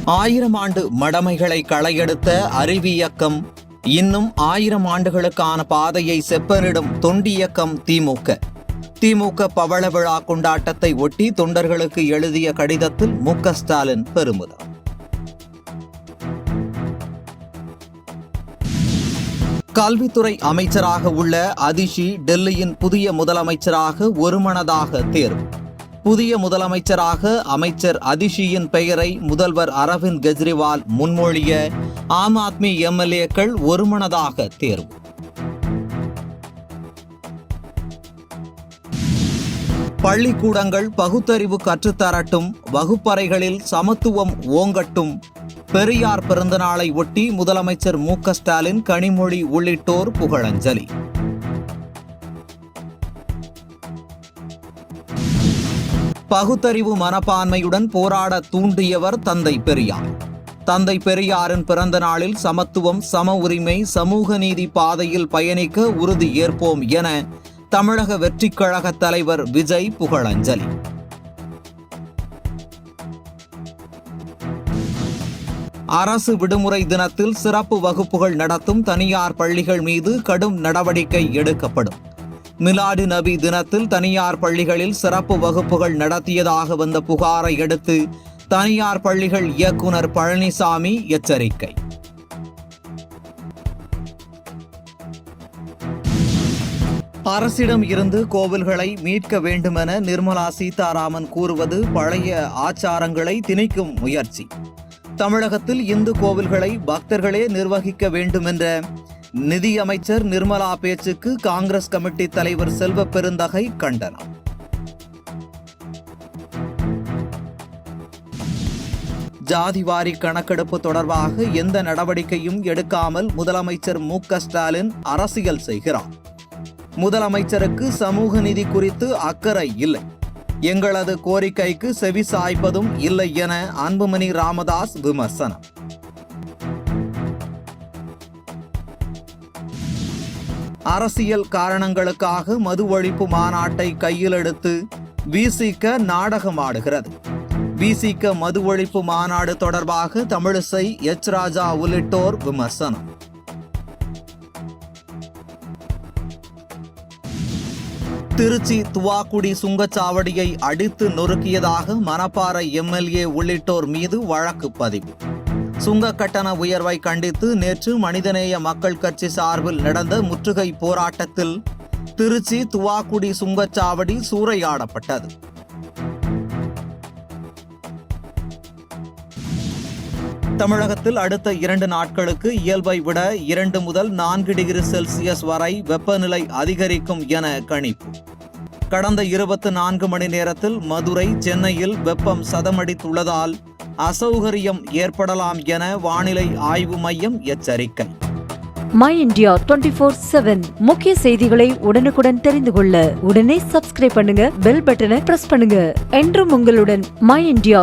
1000 ஆண்டு மடமைகளை களையெடுத்த அறிவியக்கம், இன்னும் 1000 ஆண்டுகளுக்கான பாதையை செப்பனிடும் தொண்டியக்கம் திமுக. திமுக பவள விழா கொண்டாட்டத்தை ஒட்டி தொண்டர்களுக்கு எழுதிய கடிதத்தில் மு.க. ஸ்டாலின் பெருமிதம். கல்வித்துறை அமைச்சராக உள்ள அதிஷி டெல்லியின் புதிய முதலமைச்சராக ஒருமனதாக தேர்வு. புதிய முதலமைச்சராக அமைச்சர் அதிஷியின் பெயரை முதல்வர் அரவிந்த் கெஜ்ரிவால் முன்மொழிய ஆம் ஆத்மி எம்எல்ஏக்கள் ஒருமனதாக தேர்வு. பள்ளிக்கூடங்கள் பகுத்தறிவு கற்றுத்தரட்டும், வகுப்பறைகளில் சமத்துவம் ஓங்கட்டும். பெரியார் பிறந்தநாளை ஒட்டி முதலமைச்சர் மு.க. ஸ்டாலின், கனிமொழி உள்ளிட்டோர் புகழஞ்சலி. பகுத்தறிவு மனப்பான்மையுடன் போராட தூண்டியவர் தந்தை பெரியார். தந்தை பெரியாரின் பிறந்த நாளில் சமத்துவம், சம உரிமை, சமூக நீதி பாதையில் பயணிக்க உறுதி ஏற்போம் என தமிழக வெற்றிக் கழக தலைவர் விஜய் புகழஞ்சலி. அரசு விடுமுறை தினத்தில் சிறப்பு வகுப்புகள் நடத்தும் தனியார் பள்ளிகள் மீது கடும் நடவடிக்கை எடுக்கப்படும். மிலாடு நபி தினத்தில் தனியார் பள்ளிகளில் சிறப்பு வகுப்புகள் நடத்தியதாக வந்த புகாரை அடுத்து தனியார் பள்ளிகள் இயக்குனர் பழனிசாமி எச்சரிக்கை. அரசிடம் இருந்து கோவில்களை மீட்க வேண்டுமென நிர்மலா சீதாராமன் கூறுவது பழைய ஆச்சாரங்களை திணிக்கும் முயற்சி. தமிழகத்தில் இந்து கோவில்களை பக்தர்களே நிர்வகிக்க வேண்டும் என்ற நிதியமைச்சர் நிர்மலா பேச்சுக்கு காங்கிரஸ் கமிட்டி தலைவர் செல்வ பெருந்தகை கண்டனம். ஜாதிவாரி கணக்கெடுப்பு தொடர்பாக எந்த நடவடிக்கையும் எடுக்காமல் முதலமைச்சர் மு.க. ஸ்டாலின் அரசியல் செய்கிறார். முதலமைச்சருக்கு சமூக நீதி குறித்து அக்கறை இல்லை, எங்களது கோரிக்கைக்கு செவி சாய்ப்பதும் இல்லை என அன்புமணி ராமதாஸ் விமர்சனம். அரசியல் காரணங்களுக்காக மது ஒழிப்பு மாநாட்டை கையில் எடுத்து விசிக நாடகமாடுகிறது. விசிக மது ஒழிப்பு மாநாடு தொடர்பாக தமிழிசை, எச். ராஜா உள்ளிட்டோர் விமர்சனம். திருச்சி துவாக்குடி சுங்கச்சாவடியை அடித்து நொறுக்கியதாக மணப்பாறை எம்எல்ஏ உள்ளிட்டோர் மீது வழக்கு பதிவு. சுங்க கட்டண உயர்வை கண்டித்து நேற்று மனிதநேய மக்கள் கட்சி சார்பில் நடந்த முற்றுகை போராட்டத்தில் திருச்சி துவாக்குடி சுங்கச்சாவடி சூறையாடப்பட்டது. தமிழகத்தில் அடுத்த 2 நாட்களுக்கு இயல்பை விட 2 முதல் 4 டிகிரி செல்சியஸ் வரை வெப்பநிலை அதிகரிக்கும் என கணிப்பு. கடந்த 24 மணி நேரத்தில் மதுரை, சென்னையில் வெப்பம் சதமடித்துள்ளதால் அசௌகரியம் ஏற்படலாம் என வானிலை ஆய்வு மையம் எச்சரிக்கை. மை இந்தியா 24/7 முக்கிய செய்திகளை உடனுக்குடன் தெரிந்து கொள்ள உடனே சப்ஸ்கிரைப் பண்ணுங்க, பெல் பட்டனை பிரஸ் பண்ணுங்க. என்றும் உங்களுடன் மை இந்தியா.